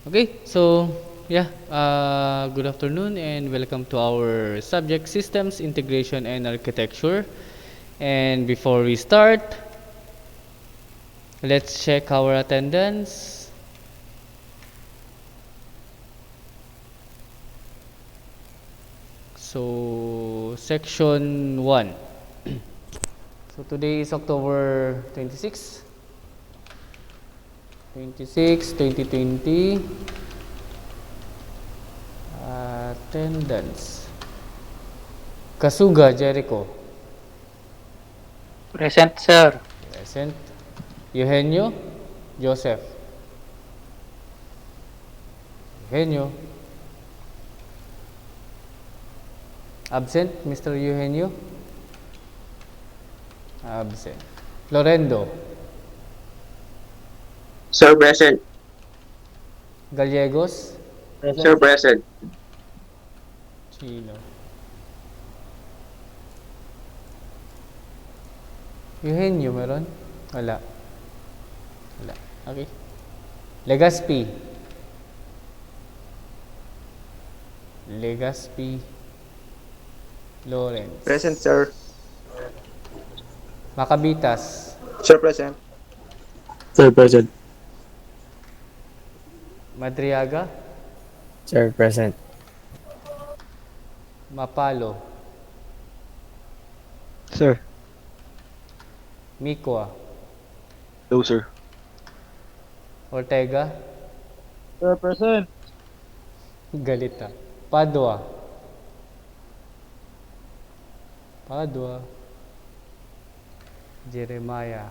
Okay, so good afternoon and welcome to our subject systems integration and architecture. And before we start, let's check our attendance. So, section 1. So, today is October 26, 2020. Attendance. Kasuga Jericho, Present, sir. present. Eugenio Joseph, Eugenio. Absent, Mr. Eugenio. Absent. Lorendo Sir present. Gallegos. Sir present. Chino. Eugenio meron? Wala. Wala. Okay. Legaspi. Legaspi Lawrence. Present, sir. Makabitas. Sir present. Sir present. Madriaga. Sir present. Mapalo. Sir. Mikwa. No, sir. Ortega. Sir, present. Galita. Padua. Padua. Jeremiah.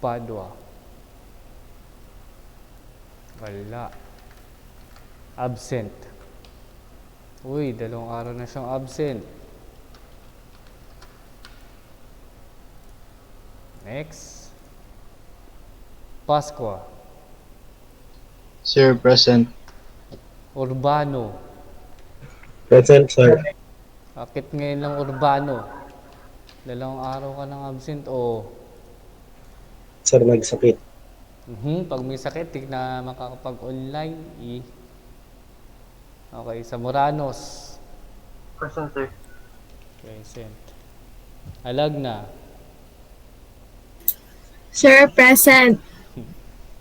Padua. Wala. Absent. Uy, 2 araw na siyang absent. Next. Pasqua. Sir present. Urbano. Present, sir. Bakit ngayon lang Urbano? 2 araw ka nang absent o Sir nagsakit. pag may sakit, di na makakapag-online. Okay, sa Moranos. Present, sir. Present. Alagna. Sir, present.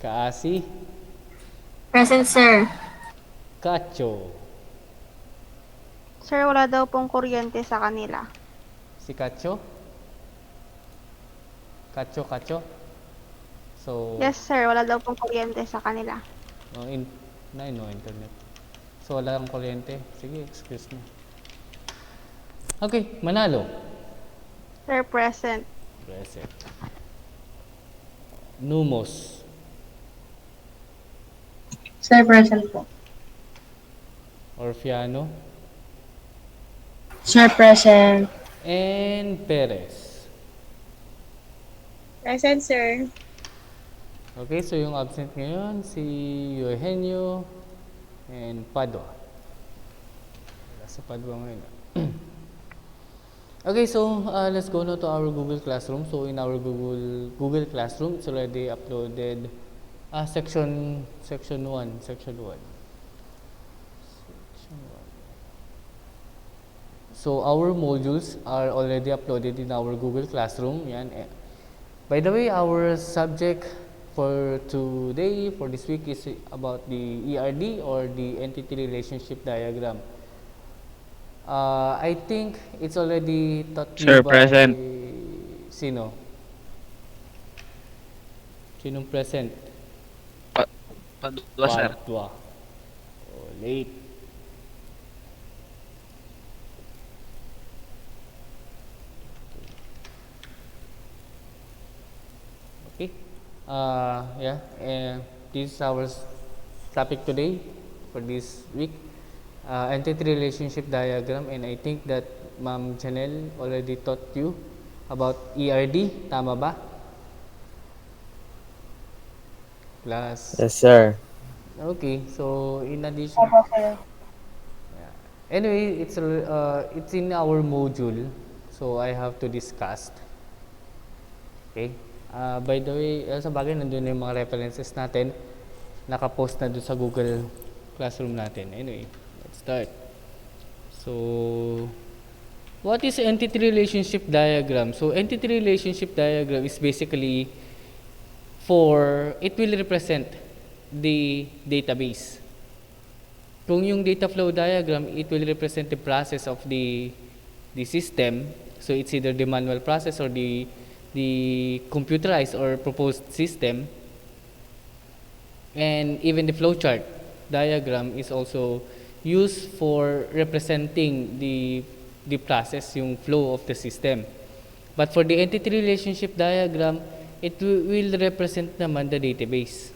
Kaasi. Present, sir. Kacho. Sir, wala daw pong kuryente sa kanila. Si Kacho? Kacho. So, Yes, sir, wala daw pong kuryente sa kanila. no, no internet. So, wala kang kuryente. Sige, excuse me. Okay, Manalo. Sir, present. Present. Numos. Sir, present po. Orfiano. Sir, present. And Perez. Present, sir. Okay, so yung absent ngayon, si Eugenio and Padua. Wala sa Padua ngayon. Okay, so let's go now to our Google Classroom. So in our Google Classroom, it's already uploaded section 1. So our modules are already uploaded in our Google Classroom. Yan. By the way, our subject for today, for this week, is about the ERD or the entity relationship diagram. I think it's already taught you Sir, by present. sino? Sinong present? Padua, sir. Padua. Oh, late. Okay. This is our topic today for this week. Entity relationship diagram, and I think that Ma'am Janelle already taught you about ERD. Tama ba? Class. Yes, sir. Okay. So, in addition... Anyway, it's in our module, so I have to discuss. Okay. By the way, sa bagay, nandun na yung mga references natin. nakapost na dun sa Google Classroom natin. Anyway, let's start. So, what is entity relationship diagram? So, entity relationship diagram is basically it will represent the database. Kung yung data flow diagram, it will represent the process of the system. So, it's either the manual process or the computerized or proposed system. And even the flowchart diagram is also used for representing the process, yung flow of the system. But for the entity relationship diagram, it will represent naman the database.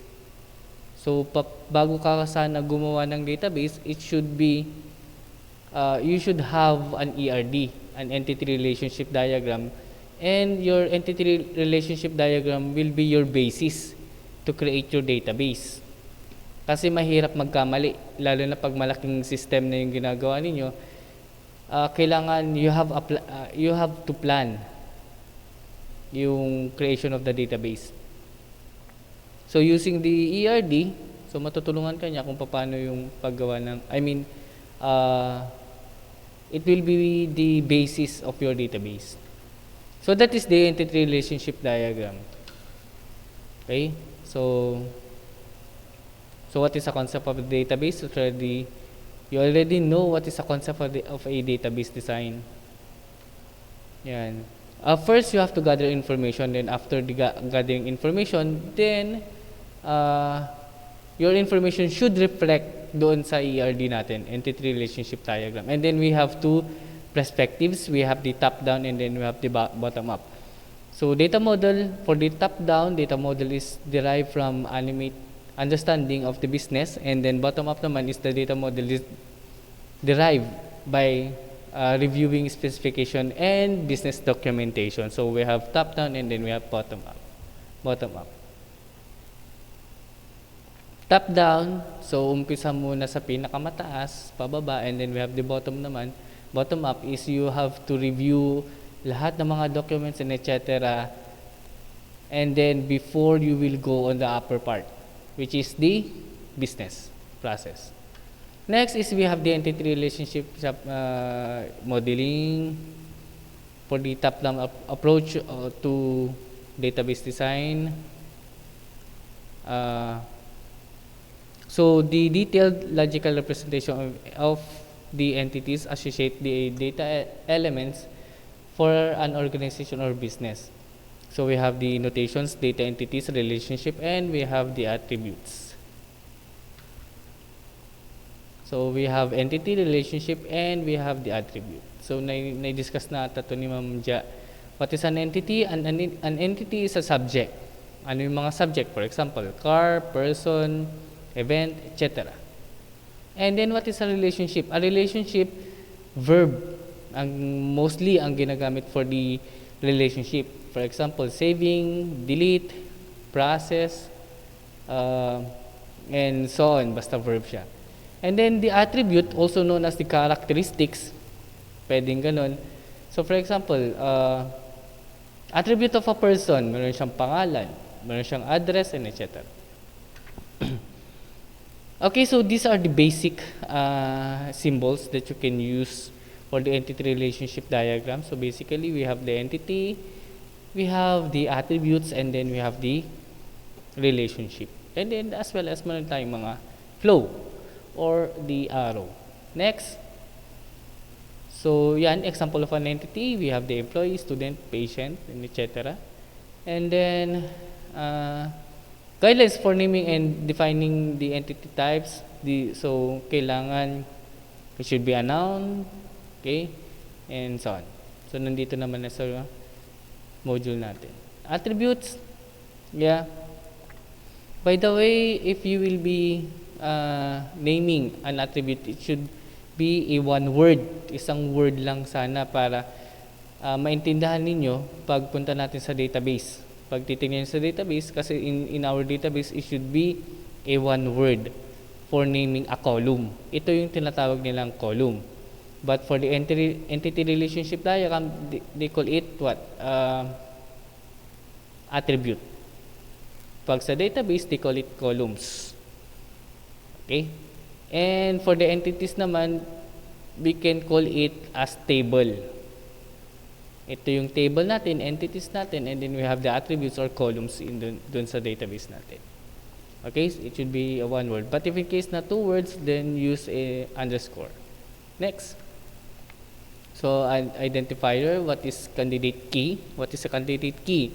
So, bago ka sana gumawa ng database, it should be, you should have an ERD, an entity relationship diagram. And your entity relationship diagram will be your basis to create your database. Kasi mahirap magkamali, lalo na pag malaking system na yung ginagawa ninyo. Kailangan you have to plan yung creation of the database. So using the ERD, so matutulungan ka niya kung paano yung paggawa ng, it will be the basis of your database. So that is the entity relationship diagram. Okay? So what is the concept of a database? You already know what is the concept of a database design. Yan. First, you have to gather information. Then, after gathering information, then your information should reflect doon sa ERD natin, entity relationship diagram. And then, we have two perspectives. We have the top-down and then we have the bottom-up. So, data model, for the top-down, data model is derived from understanding of the business. And then, bottom-up naman is the data model is derived by reviewing specification and business documentation. So we have top down and then we have bottom up. Top down, so umpisa muna sa pinakamataas, pababa, and then we have the bottom naman. Bottom up is you have to review lahat ng mga documents and etc. And then before you will go on the upper part, which is the business process. Next is we have the entity relationship modeling for the top-down approach to database design. So the detailed logical representation of the entities associate the data elements for an organization or business. So we have the notations, data entities, relationship, and we have the attributes. So we have entity, relationship, and we have the attribute. So na-discuss na ata to ni Ma'am Ja. What is an entity? An entity is a subject. Ano yung mga subject? For example, car, person, event, etc. And then what is a relationship? A relationship, verb. Mostly ang ginagamit for the relationship. For example, saving, delete, process, and so on. Basta verb siya. And then the attribute, also known as the characteristics, pwedeng ganun. So for example, attribute of a person, meron siyang pangalan, meron siyang address, and etc. Okay, so these are the basic symbols that you can use for the entity relationship diagram. So basically, we have the entity, we have the attributes, and then we have the relationship. And then as well as meron tayong mga flow or the arrow. Next. So yan, example of an entity, we have the employee, student, patient, and etc. And then guidelines for naming and defining the entity types. So kailangan it should be a noun, okay, and so on. So nandito naman na sa module natin. Attributes, yeah. By the way, if you will be naming an attribute, it should be a one word. Isang word lang sana para maintindihan ninyo pagpunta natin sa database. Pag titingnan sa database, kasi in our database, it should be a one word for naming a column. Ito yung tinatawag nilang column. But for the entity relationship diagram, they call it what? Attribute. Pag sa database, they call it columns. Okay? And for the entities naman, we can call it as table. Ito yung table natin, entities natin, and then we have the attributes or columns in dun sa database natin. Okay, so it should be a one word. But if in case na two words, then use a underscore. Next. So, an identifier, what is candidate key? What is a candidate key?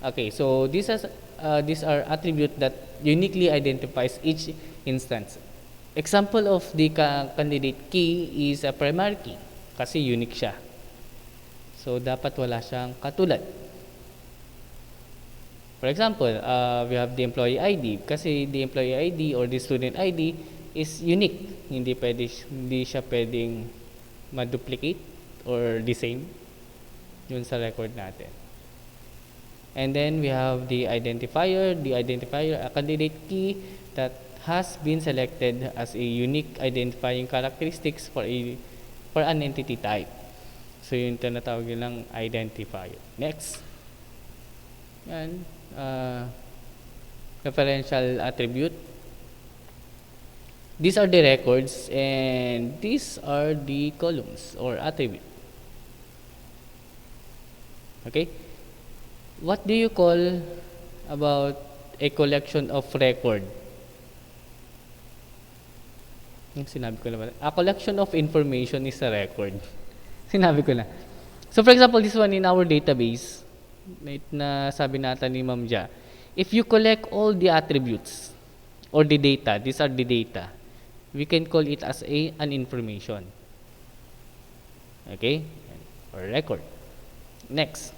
Okay, so these are attributes that uniquely identifies each instance. Example of the candidate key is a primary key kasi unique siya. So, dapat wala siyang katulad. For example, we have the employee ID kasi the employee ID or the student ID is unique. Hindi siya pwedeng ma-duplicate or the same yun sa record natin. And then we have the identifier, a candidate key that has been selected as a unique identifying characteristics for an entity type. So yun tinatawag nilang identifier. Next. Yan. Referential attribute. These are the records and these are the columns or attribute. Okay? What do you call about a collection of record? Yung sinabi ko na ba? A collection of information is a record. Sinabi ko na. So for example, this one in our database, na sabi natin ni Ma'am Ja, if you collect all the attributes or the data, these are the data, we can call it as an information. Okay? Or record. Next.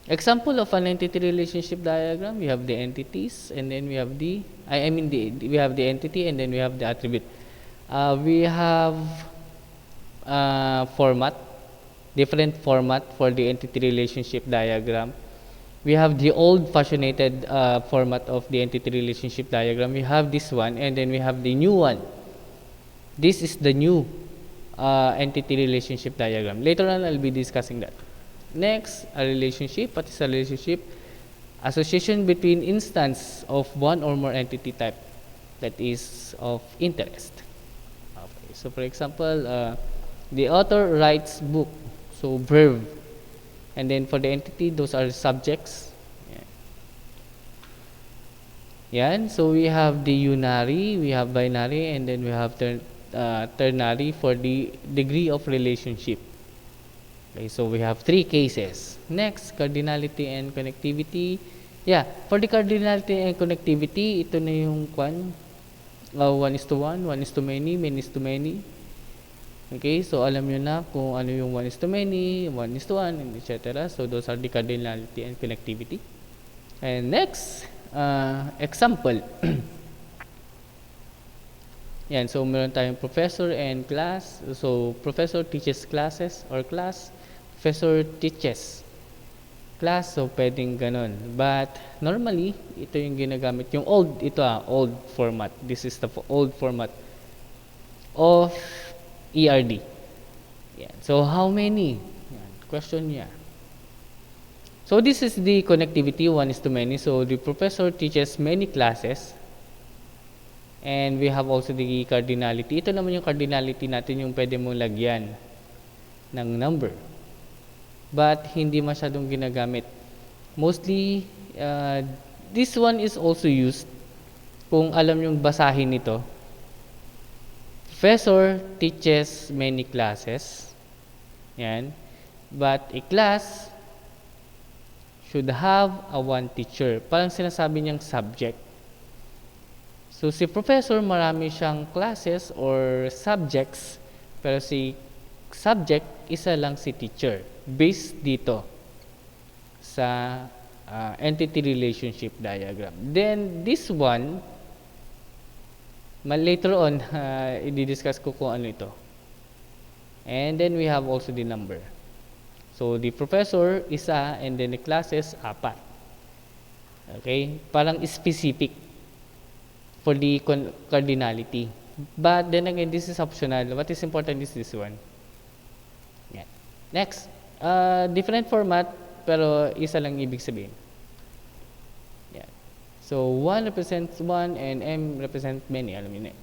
Example of an entity relationship diagram, we have the entities and then we have we have the entity and then we have the attribute. We have different format for the entity relationship diagram. We have the old-fashioned format of the entity relationship diagram. We have this one and then we have the new one. This is the new entity relationship diagram. Later on, I'll be discussing that. Next, a relationship. What is a relationship? Association between instance of one or more entity type that is of interest. Okay, so for example, the author writes book, so verb. And then for the entity, those are subjects. Yan. So we have the unary, we have binary, and then we have ternary for the degree of relationship. Okay, so we have three cases. Next, cardinality and connectivity. Yeah, for the cardinality and connectivity, ito na yung one is to one, one is to many, many is to many. Okay, so alam nyo na kung ano yung one is to many, one is to one, etc. So those are the cardinality and connectivity. And next, example. Yan, so meron tayong professor and class. So professor teaches classes or class. Professor teaches class, so pwedeng ganon. But normally, ito yung ginagamit, yung old format. This is the old format of ERD. Yan. So how many? Yan. Question niya. So this is the connectivity, one is to many. So the professor teaches many classes. And we have also the cardinality. Ito naman yung cardinality natin, yung pwede mong lagyan ng number. But hindi masyadong ginagamit. Mostly, this one is also used kung alam yung basahin nito. Professor teaches many classes. Yan. But a class should have a one teacher. Parang sinasabi niyang subject. So, si professor, marami siyang classes or subjects, pero si subject, isa lang si teacher. Based dito sa entity relationship diagram. Then, this one, later on, i-discuss ko kung ano ito. And then, we have also the number. So, the professor, isa, and then the classes, apat. Okay? Parang specific for the cardinality. But then again, this is optional. What is important is this one. Yeah. Next, different format, pero isa lang ibig sabihin. Yeah. So 1 represents 1 and M represents many. Alam niyo na.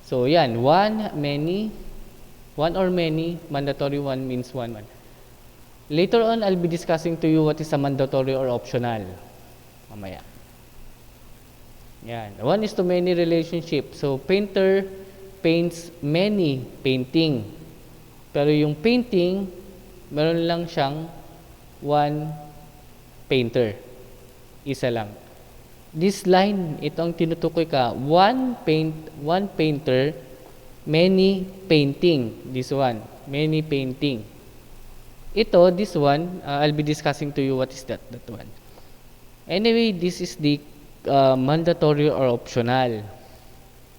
So yan, 1, many, 1 or many, mandatory 1 means 1. Later on, I'll be discussing to you what is a mandatory or optional. Mamaya. Yan. 1 is to many relationship. So painter paints many painting. Pero yung painting, meron lang siyang 1 painter. Isa lang. This line, ito ang tinutukoy ka. One painter, many painting. This one, many painting. Ito, this one, I'll be discussing to you what is that one. Anyway, this is the mandatory or optional.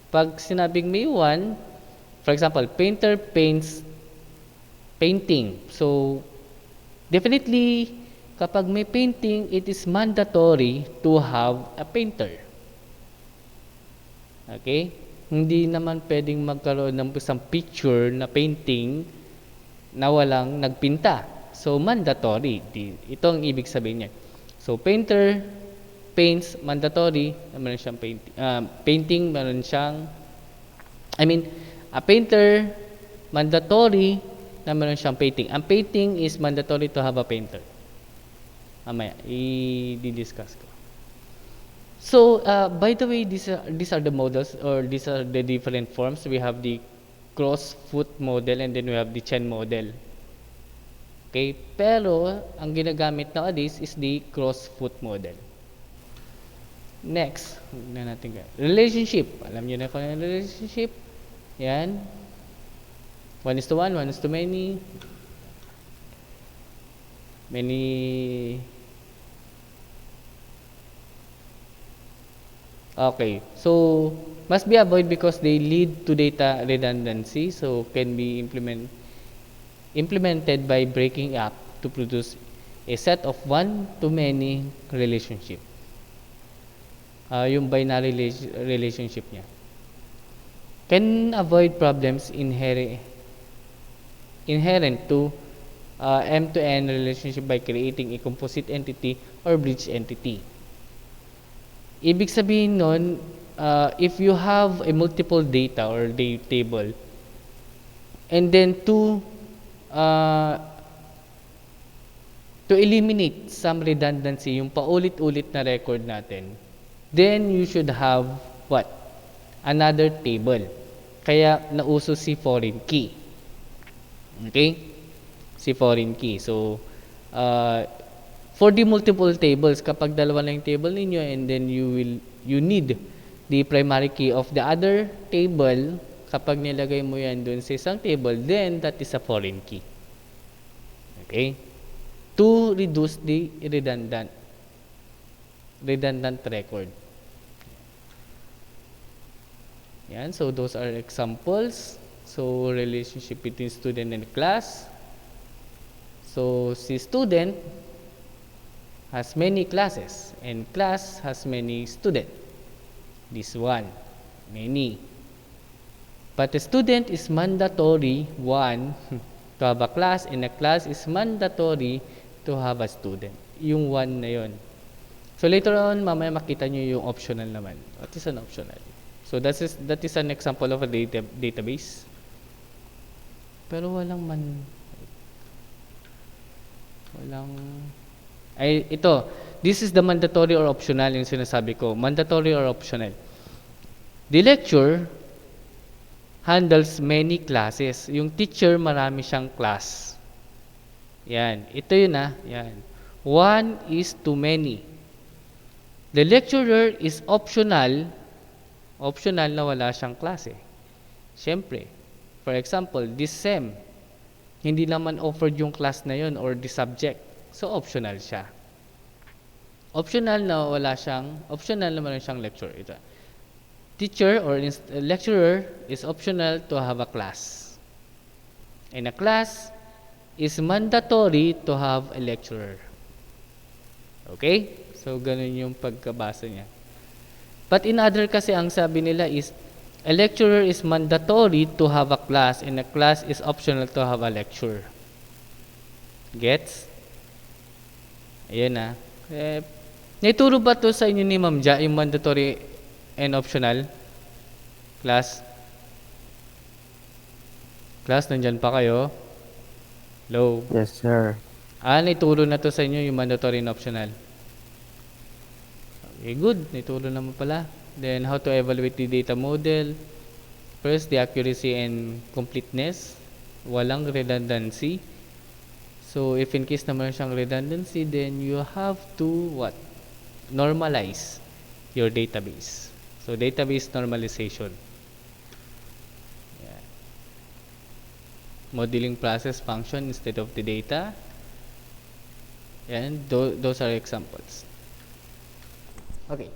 Pag sinabing may 1, for example, painter paints painting. So, definitely, kapag may painting, it is mandatory to have a painter. Okay? Hindi naman pwedeng magkaroon ng isang picture na painting na walang nagpinta. So, mandatory. Ito ang ibig sabihin niya. So, painter paints, mandatory, meron siyang painting, meron siyang, a painter, mandatory, na meron siyang painting. Ang painting is mandatory to have a painter. Mamaya, i-discuss ko. So, by the way, these are the models, or these are the different forms. We have the cross-foot model and then we have the chain model. Okay? Pero, ang ginagamit nowadays is the cross-foot model. Next, na natin relationship. Alam niyo na kung ano relationship. Yan. 1 is to 1, 1 is to many. Okay. So, must be avoided because they lead to data redundancy. So, can be implemented by breaking up to produce a set of 1 to many relationship. Yung binary relationship niya. Can avoid problems inherent to M-to-N relationship by creating a composite entity or bridge entity. Ibig sabihin nun, if you have a multiple data or table, and then to eliminate some redundancy, yung paulit-ulit na record natin, then you should have what? Another table. Kaya nauso si foreign key. Okay? Si foreign key. So, for the multiple tables, kapag dalawa lang yung table ninyo and then you need the primary key of the other table, kapag nilagay mo yan dun sa isang table, then that is a foreign key. Okay? To reduce the redundant record. Yan, so those are examples. So, relationship between student and class. So, si student has many classes and class has many students. This one, many. But the student is mandatory, 1, to have a class, and a class is mandatory to have a student. Yung 1 na yun. So, later on, mamaya makita nyo yung optional naman. What is an optional? So, that is an example of a database. Pero ito, this is the mandatory or optional yung sinasabi ko. Mandatory or optional. The lecture handles many classes. Yung teacher, marami siyang class. Yan. Ito yun Yan. 1 is to many. The lecturer is optional. Optional na wala siyang klase. Siyempre. For example, this SEM. Hindi naman offered yung class na yun or the subject. So, optional siya. Optional na meron siyang lecture. Ito. Teacher or lecturer is optional to have a class. And a class is mandatory to have a lecturer. Okay? So, ganun yung pagkabasa niya. But in other kasi, ang sabi nila is, a lecturer is mandatory to have a class and a class is optional to have a lecture. Gets? Ayan Naituro ba to sa inyo ni Ma'am Ja, yung mandatory and optional? Class? Class, nandyan pa kayo? Hello? Yes, sir. Naituro na to sa inyo yung mandatory and optional. Okay, good. Naituro naman pala. Then, how to evaluate the data model. First, the accuracy and completeness. Walang redundancy. So, if in case naman siyang redundancy, then you have to what? Normalize your database. So, database normalization. Yeah. Modeling process function instead of the data. And those are examples. Okay.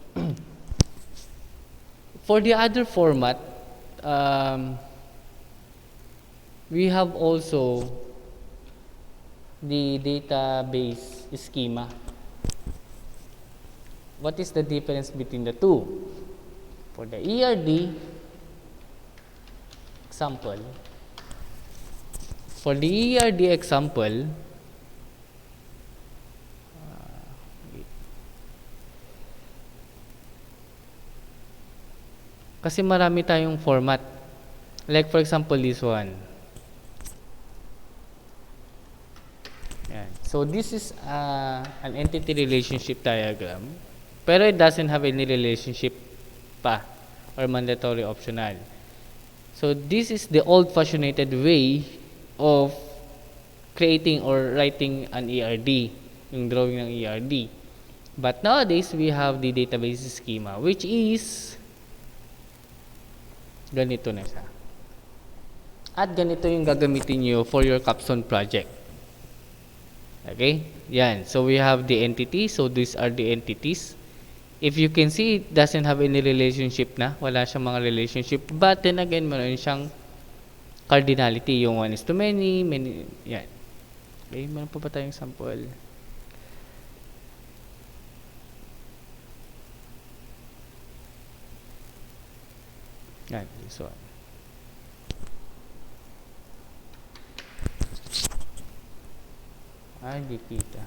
For the other format, we have also the database schema. What is the difference between the two? For the ERD example, kasi marami tayong format. Like for example, this one. Yan. So this is an entity relationship diagram. Pero it doesn't have any relationship pa or mandatory optional. So this is the old-fashioned way of creating or writing an ERD, yung drawing ng ERD. But nowadays, we have the database schema, which is ganito na siya. At ganito yung gagamitin nyo for your capstone project. Okay? Yan. So we have the entity. So these are the entities. If you can see, it doesn't have any relationship na. Wala siyang mga relationship. But then again, meron siyang cardinality. Yung one is to many, many. Yan. Okay? Meron pa ba tayong sample? Yan. This one. Hindi kita.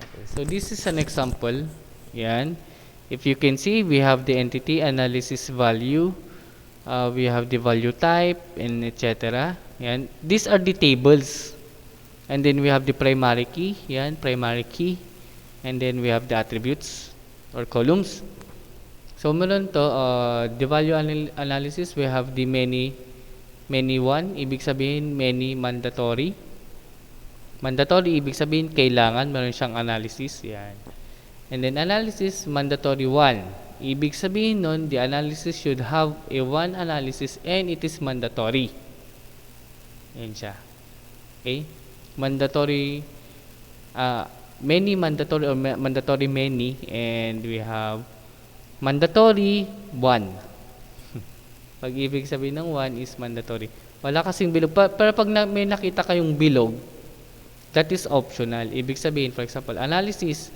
Okay, so this is an example. Yan. If you can see, we have the entity analysis value. We have the value type and etc. Yan. These are the tables. And then we have the primary key. Yan, primary key. And then we have the attributes or columns. So meron to, the value analysis, we have the many one, ibig sabihin many mandatory. Mandatory, ibig sabihin kailangan, meron siyang analysis, yan. And then analysis, mandatory one. Ibig sabihin nun, the analysis should have a one analysis and it is mandatory. Yan siya. Okay? Mandatory, many mandatory or mandatory many, and we have mandatory 1. Pag ibig sabihin ng 1 is mandatory. Wala kasing bilog. Pero pag may nakita kayong bilog, that is optional. Ibig sabihin, for example, analysis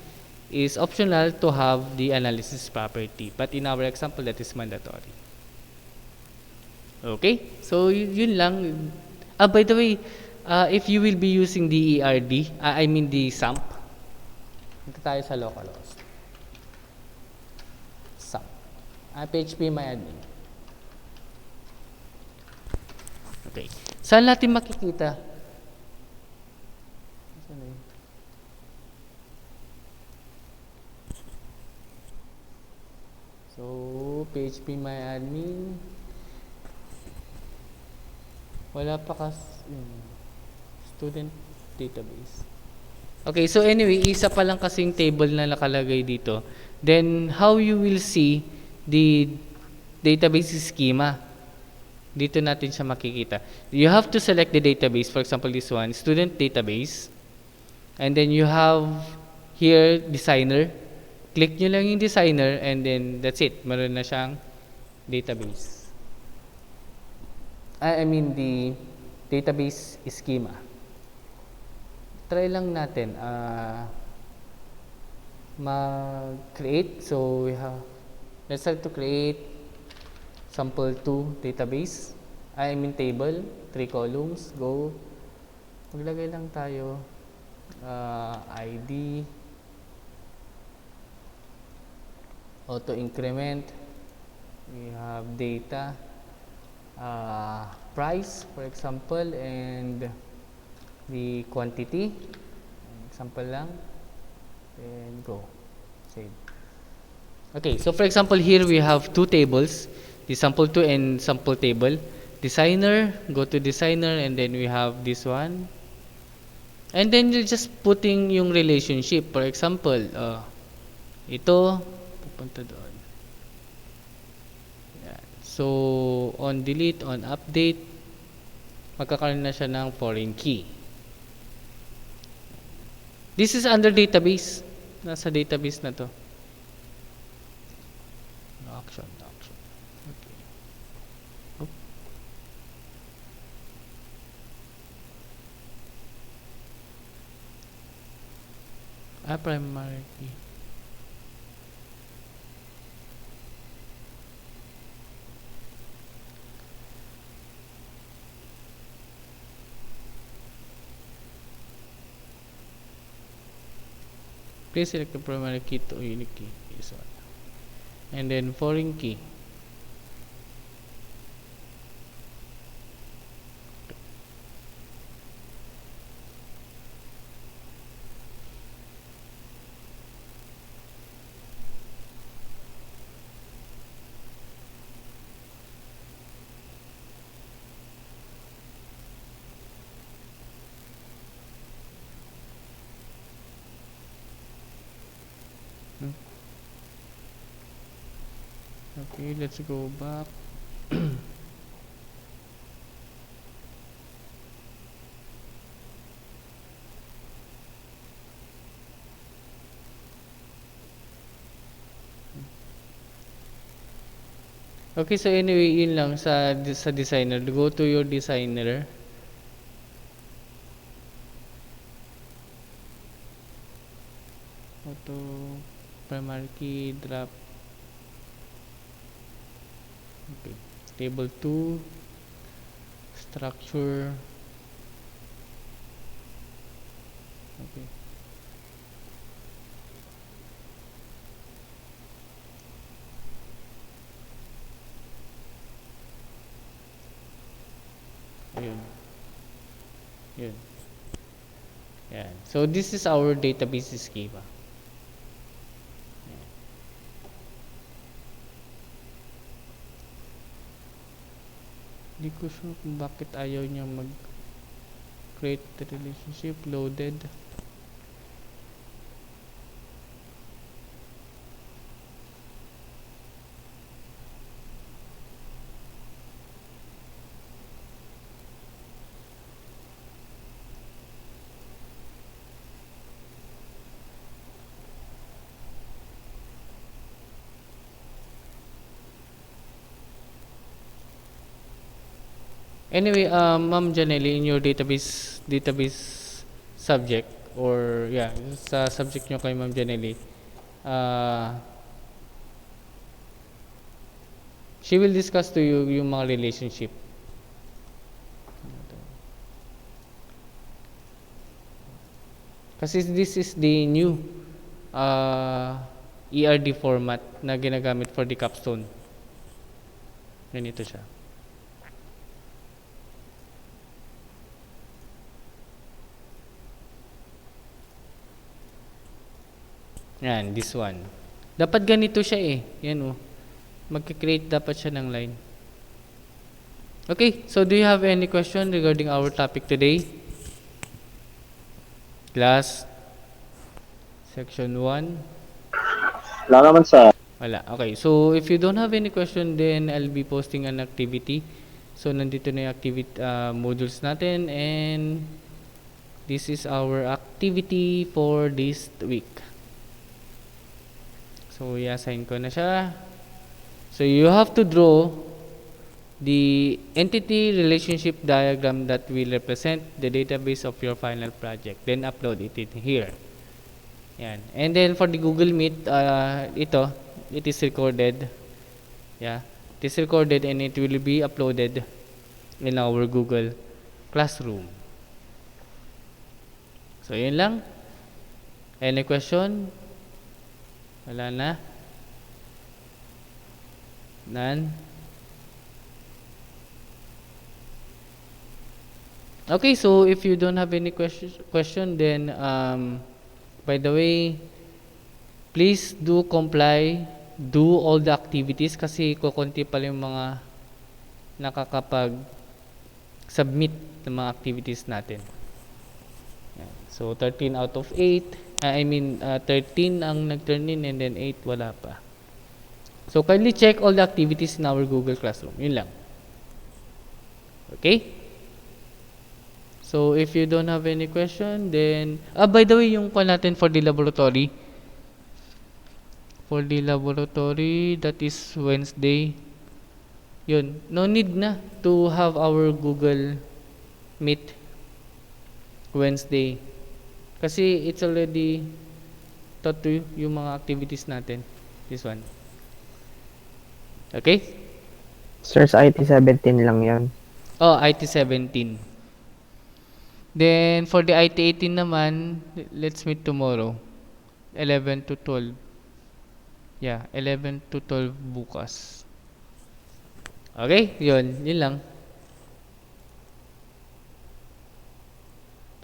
is optional to have the analysis property. But in our example, that is mandatory. Okay? So, yun lang. By the way, if you will be using the ERD, I mean the SAMP, ito tayo sa localhost. PHP MyAdmin. Okay. Saan natin makikita? So, PHP MyAdmin. Wala pa student database. Okay, so anyway, isa pa lang kasing table na nakalagay dito. Then, how you will see the database schema. Dito natin siya makikita. You have to select the database. For example, this one, student database. And then you have here, designer. Click nyo lang yung designer and then that's it. Meron na siyang database. I mean the database schema. Try lang natin mag-create. So we have, let's start to create sample 2 database. I mean table, 3 columns. Go. Maglagay lang tayo ID, auto increment, we have data, price for example, and the quantity, example lang, and go, save. Okay, so for example here we have two tables, the sample 2 and sample table. Designer, go to designer, and then we have this one, and then you're just putting yung relationship. For example, ito pupunta doon. Yan. So on delete, on update, magkakaroon na siya ng foreign key. This is under database. Nasa database na to. Action. Okay. Oop. Primary key. Please select the primary key to unique key. This one. And then foreign key. Okay, let's go back. Okay, so anyway, yun lang sa designer. Go to your designer. Auto primary key drop. Okay. Table 2, structure. Okay. Ayun. Yun. Yan. So this is our database schema. Hindi ko sure kung bakit ayaw niya mag-create the relationship. Loaded. Anyway, Ma'am Janelle, in your database subject, or yeah, sa subject nyo kay Ma'am Janelle, she will discuss to you yung mga relationship. Kasi this is the new ERD format na ginagamit for the capstone. Ganito siya. Yan, this one. Dapat ganito siya eh. Yan oh. Magka-create dapat siya ng line. Okay, so do you have any question regarding our topic today? Class section 1. Wala naman sa. Wala. Okay, so if you don't have any question, then I'll be posting an activity. So nandito na yung activity modules natin, and this is our activity for this week. So i-assign ko na siya. So you have to draw the entity relationship diagram that will represent the database of your final project. Then upload it in here. Yan. And then for the Google Meet, it is recorded. Yeah. It is recorded and it will be uploaded in our Google Classroom. So, yun lang. Any question? Wala na? None? Okay, so if you don't have any question, then by the way, please do comply, do all the activities kasi kukunti pa yung mga nakakapag-submit ng mga activities natin. Yan. So 13 out of 8, 13 ang nag-turn in and then 8 wala pa. So kindly check all the activities in our Google Classroom. Yun lang. Okay? So if you don't have any question, then by the way, yung call natin for the laboratory. For the laboratory, that is Wednesday. Yun, no need na to have our Google Meet Wednesday. Kasi it's already taught to you yung mga activities natin. This one. Okay? Sir, sa IT 17 lang yan. Oh, IT 17. Then, for the IT 18 naman, let's meet tomorrow. 11 to 12. Yeah, 11 to 12 bukas. Okay, yun lang.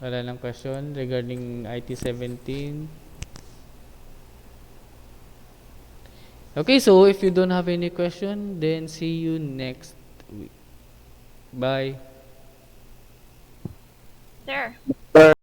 Wala lang question regarding IT 17. Okay, so if you don't have any question, then see you next week. Bye. Sir.